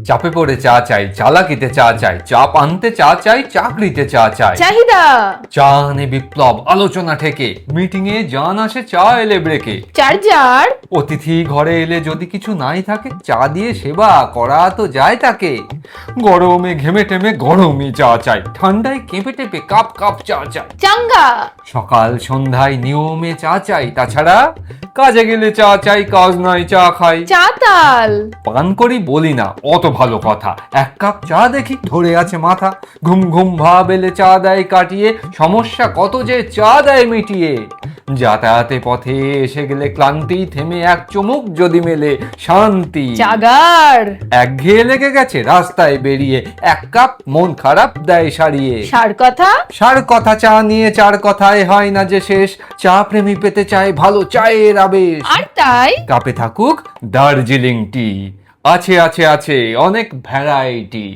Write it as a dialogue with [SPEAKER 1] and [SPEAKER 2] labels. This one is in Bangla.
[SPEAKER 1] চাপে পড়ে চা চাই, চালাকিতে চা চাই, চাপ আনতে চা চাই, চাকরিতে চা চাই।
[SPEAKER 2] চাহিদা।
[SPEAKER 1] চা আনে বিপ্লব, আলোচনা ঠেকে, মিটিং এ জান আসে চা এলে ব্রেকে।
[SPEAKER 2] চার্জার।
[SPEAKER 1] অতিথি ঘরে এলে যদি কিছু নাই থাকে, চা দিয়ে সেবা করা তো যায় তাকে। গরমে ঘেমে টেমে গরমই চা চাই, ঠান্ডায় কেঁপে টেপে কাপ কাপ চা চাই।
[SPEAKER 2] চাঙ্গা।
[SPEAKER 1] সকাল সন্ধ্যায় নিয়মে চা চাই, তাছাড়া কাজে গেলে চা চাই, কাজ নাই চা খাই।
[SPEAKER 2] চাতাল।
[SPEAKER 1] পান করি বলি না, অত ভালো কথা, এক কাপ চা দেখি ধরে আছে মাথা। ঘুম ঘুম ভাব এলে চা দেয় কাটিয়ে, সমস্যা কত যে চা দেয় মিটিয়ে। যাতায়াতে পথে এসে গেলে ক্লান্তি, থেমে এক চুমুক যদি মেলে শান্তি।
[SPEAKER 2] চাগার।
[SPEAKER 1] একঘেয়ে লেগে গেছে রাস্তায় বেরিয়ে, এক কাপ মন খারাপ দেয় সারিয়ে।
[SPEAKER 2] সার কথা।
[SPEAKER 1] সার কথা চা নিয়ে চার কথায় হয় না যে শেষ, চা প্রেমী পেতে চায় ভালো চায়ের আবেশ।
[SPEAKER 2] আর তাই
[SPEAKER 1] কাপে থাকুক দার্জিলিং টি, আছে আছে আছে অনেক ভ্যারাইটি।